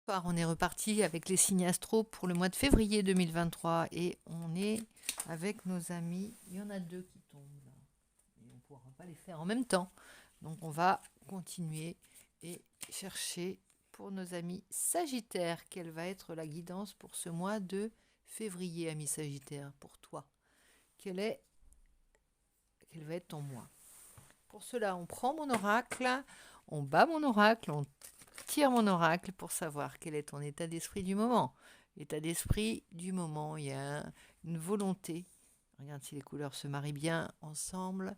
On est reparti avec les signes astro pour le mois de février 2023 et on est avec nos amis. Il y en a deux qui tombent là et on ne pourra pas les faire en même temps. Donc on va continuer et chercher pour nos amis Sagittaires quelle va être la guidance pour ce mois de février, ami Sagittaire, pour toi. Quel va être ton mois? Pour cela, on prend mon oracle, on bat mon oracle, on tire mon oracle pour savoir quel est ton état d'esprit du moment. L'état d'esprit du moment, il y a une volonté, regarde si les couleurs se marient bien ensemble,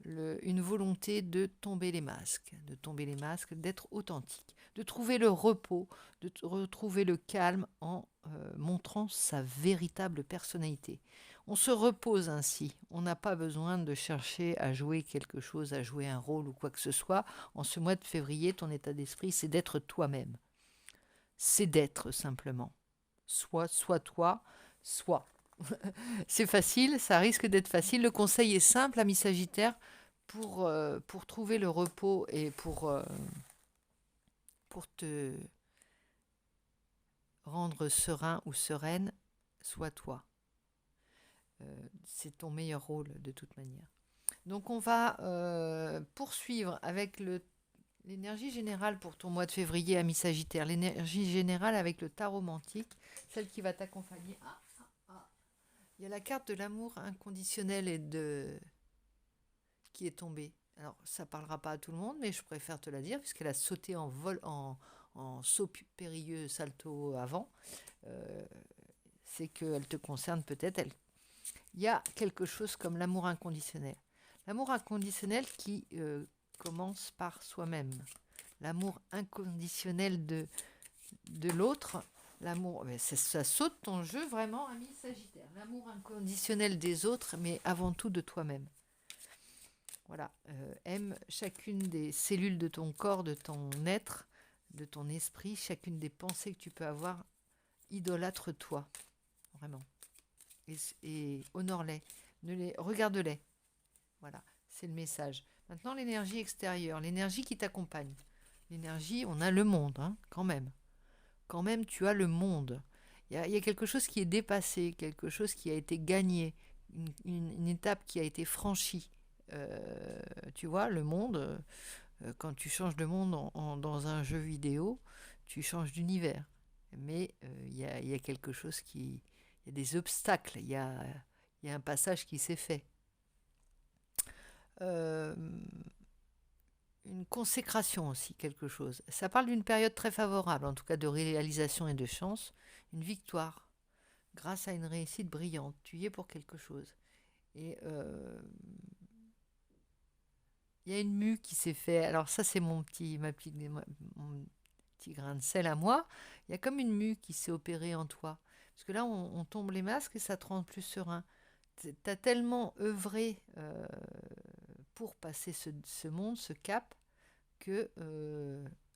une volonté de tomber les masques, d'être authentique, de trouver le repos, de retrouver le calme en montrant sa véritable personnalité. On se repose ainsi, on n'a pas besoin de chercher à jouer quelque chose, à jouer un rôle ou quoi que ce soit. En ce mois de février, ton état d'esprit, c'est d'être toi-même. C'est d'être simplement. Soit toi, soit. C'est facile, ça risque d'être facile. Le conseil est simple, ami Sagittaire, pour trouver le repos et pour te rendre serein ou sereine, sois toi. C'est ton meilleur rôle de toute manière. Donc on va poursuivre avec l'énergie générale pour ton mois de février, ami Sagittaire. L'énergie générale avec le tarot mantique, celle qui va t'accompagner. Il y a la carte de l'amour inconditionnel qui est tombée. Alors ça parlera pas à tout le monde, mais je préfère te la dire puisqu'elle a sauté en saut périlleux salto avant. C'est qu'elle te concerne peut-être. Il y a quelque chose comme l'amour inconditionnel. L'amour inconditionnel qui commence par soi-même. L'amour inconditionnel de l'autre. L'amour, ça saute ton jeu vraiment, ami Sagittaire. L'amour inconditionnel des autres, mais avant tout de toi-même. Voilà. Aime chacune des cellules de ton corps, de ton être, de ton esprit, chacune des pensées que tu peux avoir. Idolâtre-toi. Vraiment. Et honore-les. Regarde-les. Voilà, c'est le message. Maintenant, l'énergie extérieure, l'énergie qui t'accompagne. L'énergie, on a le monde, hein, quand même. Quand même, tu as le monde. Il y a quelque chose qui est dépassé, quelque chose qui a été gagné, une étape qui a été franchie. Tu vois, le monde, quand tu changes de monde dans un jeu vidéo, tu changes d'univers. Mais il y a quelque chose qui... Il y a des obstacles, il y a un passage qui s'est fait. Euh, une consécration aussi, quelque chose. Ça parle d'une période très favorable, en tout cas de réalisation et de chance, une victoire, grâce à une réussite brillante. Tu y es pour quelque chose. Et il y a une mue qui s'est fait. Alors ça, c'est mon petit grain de sel à moi. Il y a comme une mue qui s'est opérée en toi. Parce que là, on tombe les masques et ça te rend plus serein. Tu as tellement œuvré pour passer ce monde, ce cap, que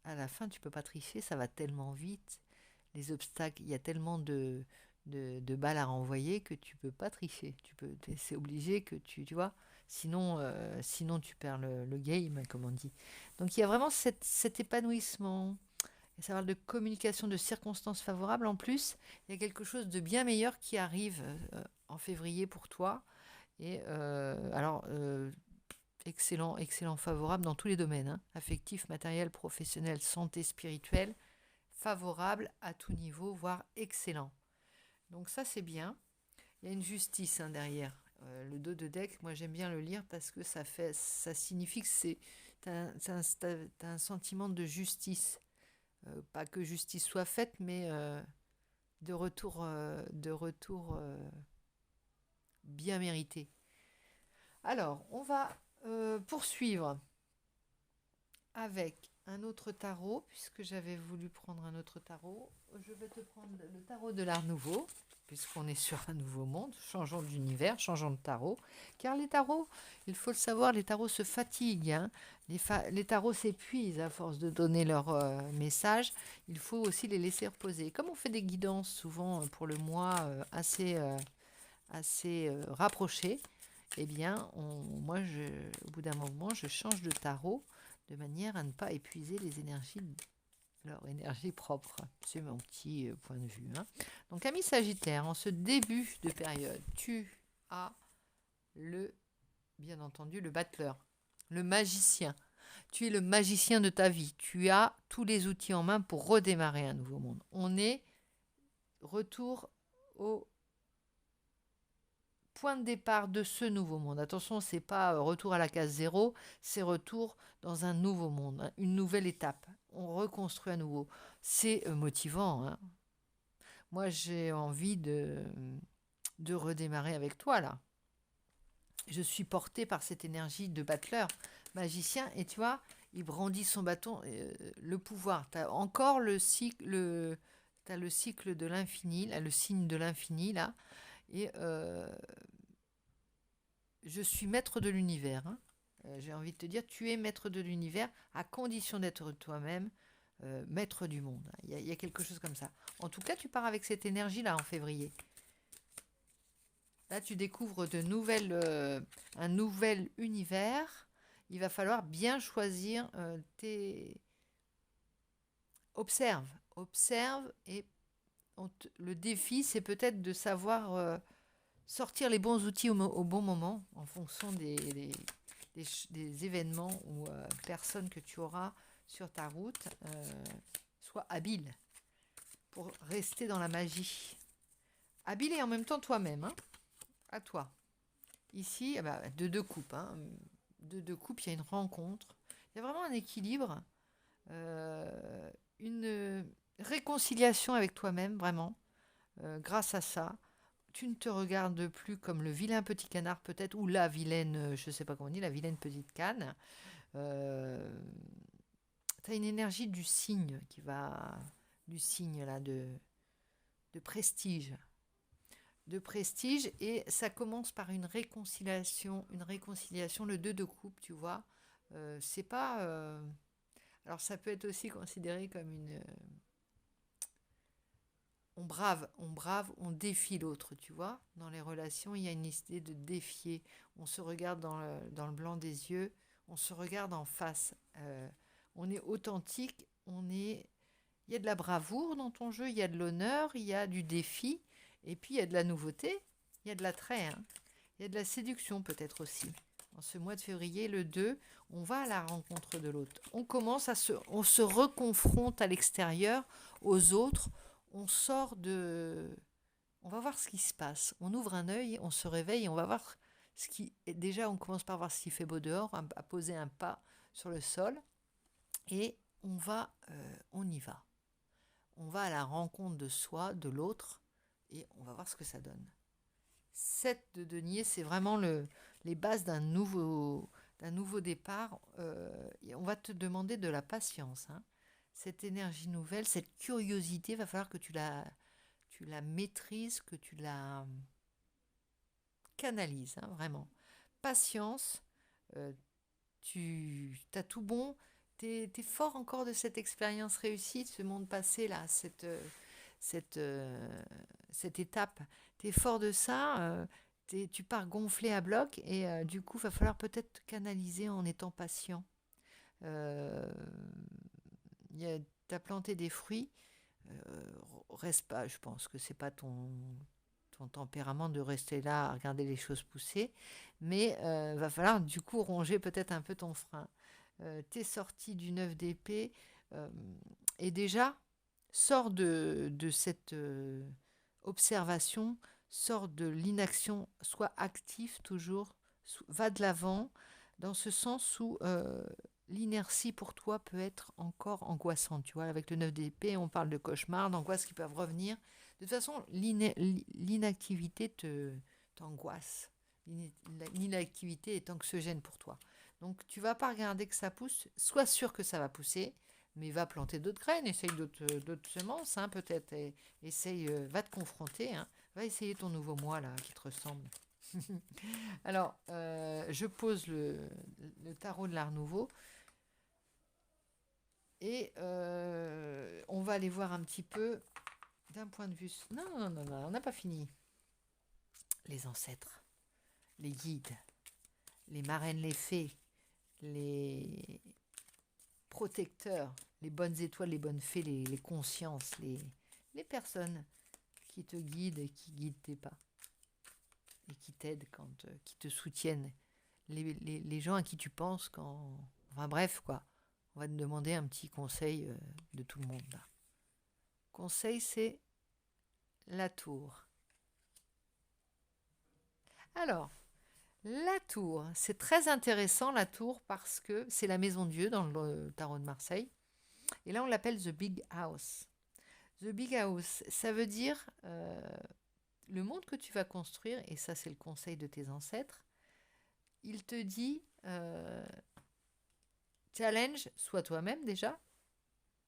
à la fin, tu peux pas tricher, ça va tellement vite. Les obstacles, il y a tellement de balles à renvoyer que tu peux pas tricher. C'est obligé que tu vois. Sinon, tu perds le game, comme on dit. Donc, il y a vraiment cet épanouissement. Et ça parle de communication de circonstances favorables. En plus, il y a quelque chose de bien meilleur qui arrive en février pour toi. Et excellent, excellent, favorable dans tous les domaines, hein. Affectif, matériel, professionnel, santé, spirituel, favorable à tout niveau, voire excellent. Donc ça, c'est bien. Il y a une justice, hein, derrière. Le dos de deck, moi j'aime bien le lire parce que ça signifie que t'as un sentiment de justice. Pas que justice soit faite, mais de retour bien mérité. Alors, on va poursuivre avec un autre tarot, puisque j'avais voulu prendre un autre tarot. Je vais te prendre le tarot de l'Art Nouveau, puisqu'on est sur un nouveau monde. Changeons d'univers, changeons de tarot. Car les tarots, il faut le savoir, les tarots se fatiguent, hein. Les tarots s'épuisent à force de donner leur message. Il faut aussi les laisser reposer. Comme on fait des guidances souvent pour le mois assez rapprochés, eh bien, moi, au bout d'un moment, je change de tarot de manière à ne pas épuiser les énergies, leur énergie propre. C'est mon petit point de vue. Hein. Donc, ami Sagittaire, en ce début de période, tu as bien entendu, le battleur, le magicien. Tu es le magicien de ta vie. Tu as tous les outils en main pour redémarrer un nouveau monde. On est retour au point de départ de ce nouveau monde. Attention, c'est pas retour à la case zéro, c'est retour dans un nouveau monde, hein, une nouvelle étape. On reconstruit à nouveau. C'est motivant. Hein. Moi, j'ai envie de redémarrer avec toi, là. Je suis portée par cette énergie de battleur, magicien, et tu vois, il brandit son bâton, le pouvoir. Tu as encore le cycle, t'as le cycle de l'infini, là, le signe de l'infini, là, et je suis maître de l'univers. Hein. J'ai envie de te dire, tu es maître de l'univers à condition d'être toi-même maître du monde. Il y a quelque chose comme ça. En tout cas, tu pars avec cette énergie-là en février. Là, tu découvres un nouvel univers. Il va falloir bien choisir tes... Observe et le défi, c'est peut-être de savoir sortir les bons outils au bon moment en fonction des événements ou personnes que tu auras sur ta route. Sois habile pour rester dans la magie. Habile et en même temps toi-même. Hein. À toi. Ici, de deux coupes. Hein. De deux coupes, il y a une rencontre. Il y a vraiment un équilibre. Une réconciliation avec toi-même, vraiment. Grâce à ça, tu ne te regardes plus comme le vilain petit canard, peut-être, ou la vilaine, je ne sais pas comment on dit, la vilaine petite canne. Tu as une énergie du signe du signe là, de prestige. De prestige, et ça commence par une réconciliation, le 2 de coupe, tu vois. C'est pas... alors ça peut être aussi considéré comme une... on brave, on défie l'autre, tu vois. Dans les relations, il y a une idée de défier. On se regarde dans le blanc des yeux, on se regarde en face. On est authentique, il y a de la bravoure dans ton jeu, il y a de l'honneur, il y a du défi, et puis il y a de la nouveauté, il y a de l'attrait, hein. Il y a de la séduction peut-être aussi. En ce mois de février, le 2, on va à la rencontre de l'autre. On se reconfronte à l'extérieur, aux autres, on va voir ce qui se passe. On ouvre un œil, on se réveille et on va voir déjà, on commence par voir s'il fait beau dehors, à poser un pas sur le sol, et on y va. On va à la rencontre de soi, de l'autre, et on va voir ce que ça donne. 7 de denier, c'est vraiment les bases d'un nouveau départ. On va te demander de la patience. Hein. Cette énergie nouvelle, cette curiosité, va falloir que tu la maîtrises, que tu la canalises, hein, vraiment. Patience, tu as tout bon. T'es fort encore de cette expérience réussie, de ce monde passé, là, cette étape. T'es fort de ça, tu pars gonflé à bloc, et du coup, il va falloir peut-être te canaliser en étant patient. T'as planté des fruits, reste pas, je pense que c'est pas ton tempérament de rester là à regarder les choses pousser, mais va falloir du coup ronger peut-être un peu ton frein. T'es sorti du 9 d'épée, et déjà, sors de cette observation, sors de l'inaction, sois actif toujours, va de l'avant, dans ce sens où l'inertie pour toi peut être encore angoissante. Tu vois, avec le 9 d'épée, on parle de cauchemars, d'angoisses qui peuvent revenir. De toute façon, l'inactivité t'angoisse. L'inactivité est anxiogène pour toi. Donc, tu vas pas regarder que ça pousse. Sois sûr que ça va pousser, mais va planter d'autres graines, essaye d'autres semences, hein, peut-être. Va te confronter. Hein. Va essayer ton nouveau moi, là, qui te ressemble. Alors, je pose le tarot de l'Art Nouveau. Et on va aller voir un petit peu d'un point de vue... Non, on n'a pas fini. Les ancêtres, les guides, les marraines, les fées, les protecteurs, les bonnes étoiles, les bonnes fées, les consciences, les personnes qui te guident et qui guident tes pas et qui t'aident qui te soutiennent, les gens à qui tu penses quand... Enfin bref, quoi. On va te demander un petit conseil de tout le monde, là. Conseil, c'est la tour. Alors, la tour, c'est très intéressant, la tour, parce que c'est la maison de Dieu dans le tarot de Marseille. Et là, on l'appelle The Big House. The Big House, ça veut dire le monde que tu vas construire, et ça, c'est le conseil de tes ancêtres. Il te dit challenge, sois toi-même déjà,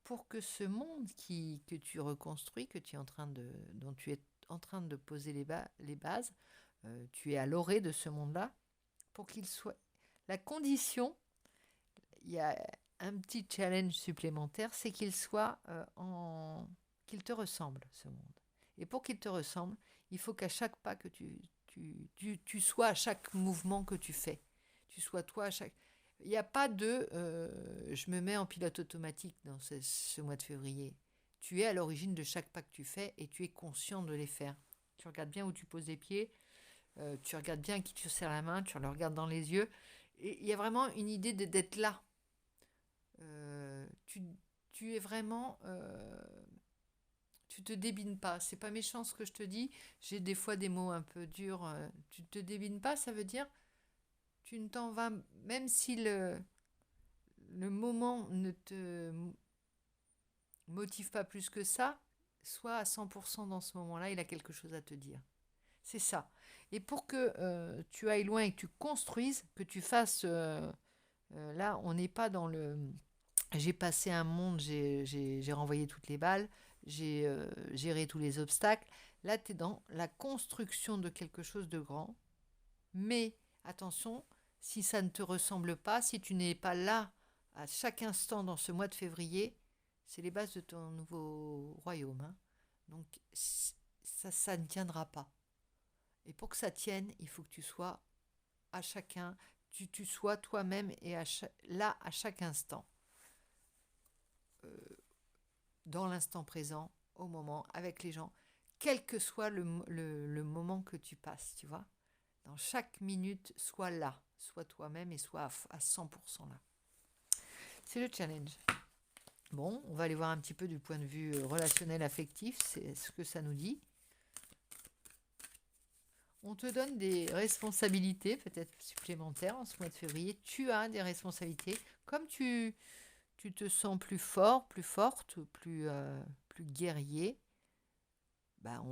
pour que ce monde que tu reconstruis, dont tu es en train de poser les bases, tu es à l'orée de ce monde-là, pour qu'il soit... La condition, il y a un petit challenge supplémentaire, c'est qu'il soit qu'il te ressemble, ce monde. Et pour qu'il te ressemble, il faut qu'à chaque pas que tu sois à chaque mouvement que tu fais. Tu sois toi à chaque... Il n'y a pas de je me mets en pilote automatique dans ce mois de février. Tu es à l'origine de chaque pas que tu fais et tu es conscient de les faire. Tu regardes bien où tu poses les pieds, tu regardes bien à qui tu serres la main, tu le regardes dans les yeux. Et il y a vraiment une idée d'être là. Tu es vraiment... tu te débines pas. C'est pas méchant ce que je te dis. J'ai des fois des mots un peu durs. Tu te débines pas, ça veut dire tu ne t'en vas... Même si le moment ne te motive pas plus que ça, sois à 100% dans ce moment-là, il a quelque chose à te dire. C'est ça. Et pour que tu ailles loin et que tu construises, que tu fasses... là, on n'est pas dans le... J'ai passé un monde, j'ai renvoyé toutes les balles, j'ai géré tous les obstacles. Là, tu es dans la construction de quelque chose de grand. Mais attention, si ça ne te ressemble pas, si tu n'es pas là à chaque instant dans ce mois de février, c'est les bases de ton nouveau royaume. Hein. Donc, ça ne tiendra pas. Et pour que ça tienne, il faut que tu sois à chacun, tu sois toi-même et là à chaque instant. Dans l'instant présent, au moment, avec les gens, quel que soit le moment que tu passes, tu vois. Dans chaque minute, sois là, sois toi-même et sois à 100% là. C'est le challenge. Bon, on va aller voir un petit peu du point de vue relationnel affectif, c'est ce que ça nous dit. On te donne des responsabilités peut-être supplémentaires en ce mois de février. Tu as des responsabilités. Comme tu te sens plus fort, plus forte, plus guerrier, bah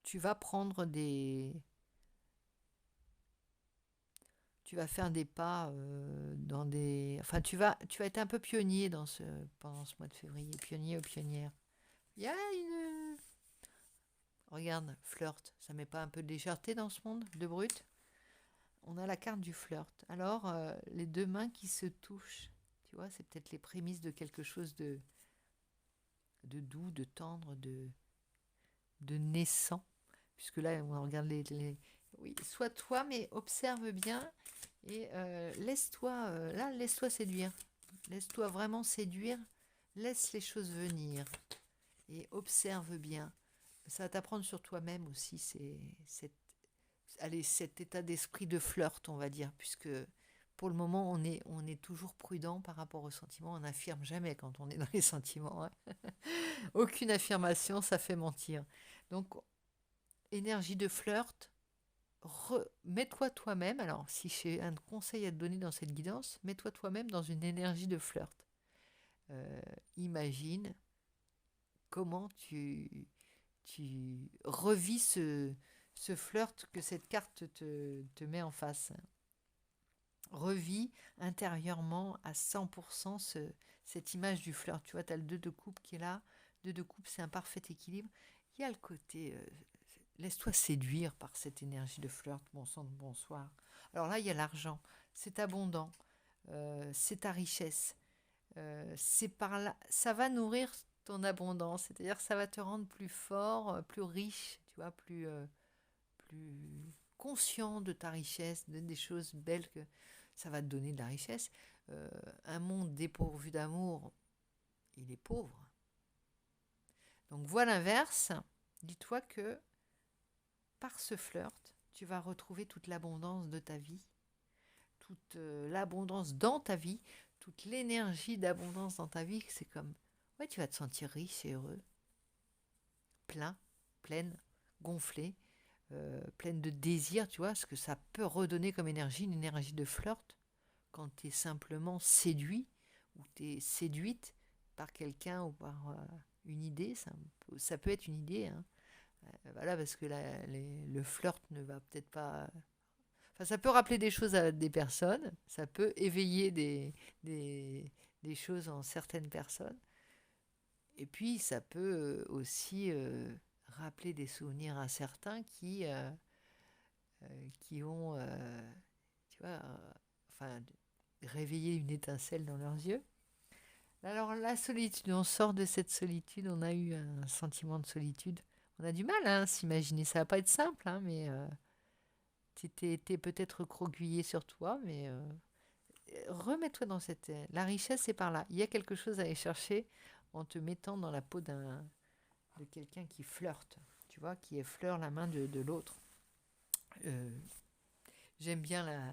tu vas prendre tu vas faire des pas dans des... Enfin, tu vas être un peu pionnier pendant ce mois de février. Pionnier ou pionnière. Il y a une... Regarde, flirt. Ça met pas un peu de légèreté dans ce monde de brut? On a la carte du flirt. Alors, les deux mains qui se touchent, tu vois, c'est peut-être les prémices de quelque chose de doux, de tendre, de naissant. Puisque là, on regarde Oui, sois toi, mais observe bien et laisse-toi séduire. Laisse-toi vraiment séduire. Laisse les choses venir et observe bien. Ça va t'apprendre sur toi-même aussi, cet état d'esprit de flirt, on va dire, puisque pour le moment, on est toujours prudent par rapport aux sentiments. On n'affirme jamais quand on est dans les sentiments. Hein. Aucune affirmation, ça fait mentir. Donc, énergie de flirt, mets-toi toi-même. Alors, si j'ai un conseil à te donner dans cette guidance, mets-toi toi-même dans une énergie de flirt. Imagine comment tu revis ce flirt que cette carte te met en face. Revis intérieurement à 100% cette image du flirt. Tu vois, tu as le 2 de coupe qui est là. 2 de coupe, c'est un parfait équilibre. Il y a le côté... laisse-toi séduire par cette énergie de flirt. Bon sang de bonsoir. Alors là, il y a l'argent. C'est abondant. C'est ta richesse. C'est par là... Ça va nourrir ton abondance. C'est-à-dire que ça va te rendre plus fort, plus riche, tu vois, plus conscient de ta richesse, des choses belles que ça va te donner de la richesse. un monde dépourvu d'amour, il est pauvre. Donc vois l'inverse. Dis-toi que par ce flirt, tu vas retrouver toute l'abondance de ta vie, toute l'abondance dans ta vie, toute l'énergie d'abondance dans ta vie. C'est comme, ouais, tu vas te sentir riche et heureux, plein, pleine, gonflé, pleine de désir, tu vois, ce que ça peut redonner comme énergie, une énergie de flirt, quand tu es simplement séduit ou tu es séduite par quelqu'un ou par une idée, ça peut être une idée, hein. Voilà, parce que le flirt ne va peut-être pas... Enfin, ça peut rappeler des choses à des personnes, ça peut éveiller des choses en certaines personnes, et puis ça peut aussi rappeler des souvenirs à certains qui ont, tu vois, enfin, réveillé une étincelle dans leurs yeux. Alors la solitude, on sort de cette solitude, on a eu un sentiment de solitude. On a du mal à s'imaginer, ça va pas être simple, hein, mais t'es peut-être recroquevillé sur toi, mais remets-toi dans cette... La richesse, c'est par là. Il y a quelque chose à aller chercher en te mettant dans la peau de quelqu'un qui flirte, tu vois, qui effleure la main de l'autre. Euh, j'aime bien la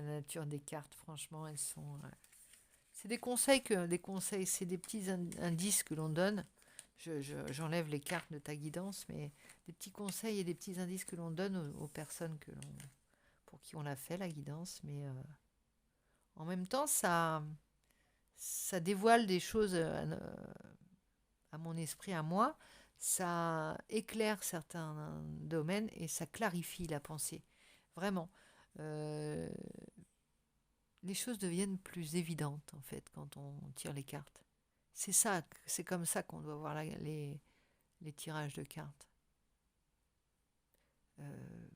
nature des cartes, franchement, elles sont... c'est des conseils, c'est des petits indices que l'on donne. J'enlève les cartes de ta guidance, mais des petits conseils et des petits indices que l'on donne aux personnes pour qui on l'a fait, la guidance. Mais en même temps, ça dévoile des choses à mon esprit, à moi. Ça éclaire certains domaines et ça clarifie la pensée. Vraiment. Euh, les choses deviennent plus évidentes, en fait, quand on tire les cartes. C'est comme ça qu'on doit voir les tirages de cartes. Euh,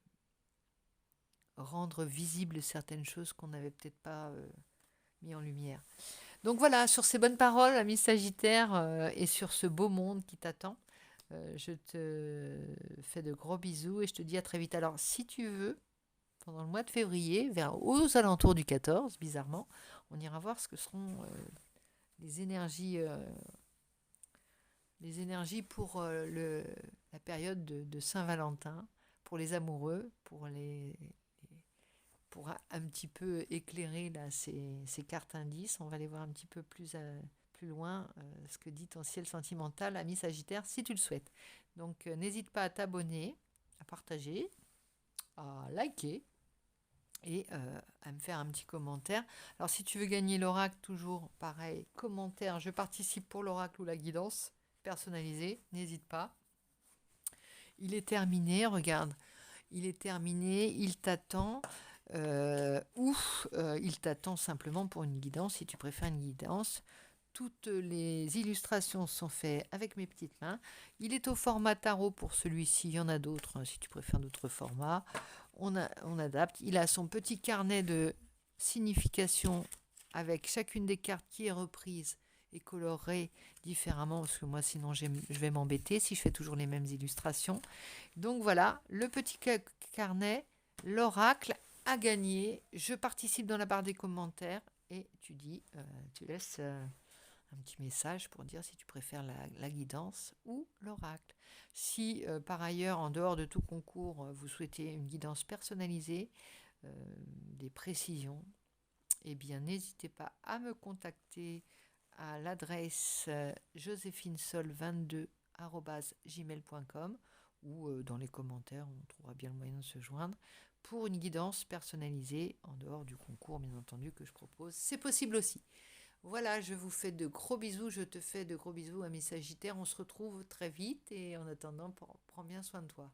rendre visibles certaines choses qu'on n'avait peut-être pas mis en lumière. Donc voilà, sur ces bonnes paroles, ami Sagittaire, et sur ce beau monde qui t'attend, je te fais de gros bisous et je te dis à très vite. Alors, si tu veux, pendant le mois de février, aux alentours du 14, bizarrement, on ira voir ce que seront les énergies pour la période de Saint-Valentin, pour les amoureux, pour un petit peu éclairer là, ces cartes indices. On va aller voir un petit peu plus loin ce que dit ton ciel sentimental, ami Sagittaire, si tu le souhaites. Donc n'hésite pas à t'abonner, à partager, à liker et à me faire un petit commentaire. Alors si tu veux gagner l'oracle, toujours pareil, commentaire, je participe pour l'oracle ou la guidance personnalisée, n'hésite pas. Il est terminé, regarde, il est terminé, il t'attend. Ou il t'attend simplement pour une guidance, si tu préfères une guidance. Toutes les illustrations sont faites avec mes petites mains. Il est au format tarot pour celui-ci, il y en a d'autres, hein, si tu préfères d'autres formats. On adapte. Il a son petit carnet de signification avec chacune des cartes qui est reprise et colorée différemment, parce que moi sinon je vais m'embêter si je fais toujours les mêmes illustrations. Donc voilà, le petit carnet, l'oracle à gagner. Je participe dans la barre des commentaires et tu laisses un petit message pour dire si tu préfères la guidance ou l'oracle. Si par ailleurs, en dehors de tout concours, vous souhaitez une guidance personnalisée, des précisions, eh bien n'hésitez pas à me contacter à l'adresse joséphinesol22@gmail.com ou dans les commentaires, on trouvera bien le moyen de se joindre pour une guidance personnalisée en dehors du concours, bien entendu, que je propose. C'est possible aussi. Voilà, je vous fais de gros bisous, je te fais de gros bisous, amis Sagittaires. On se retrouve très vite et en attendant, prends bien soin de toi.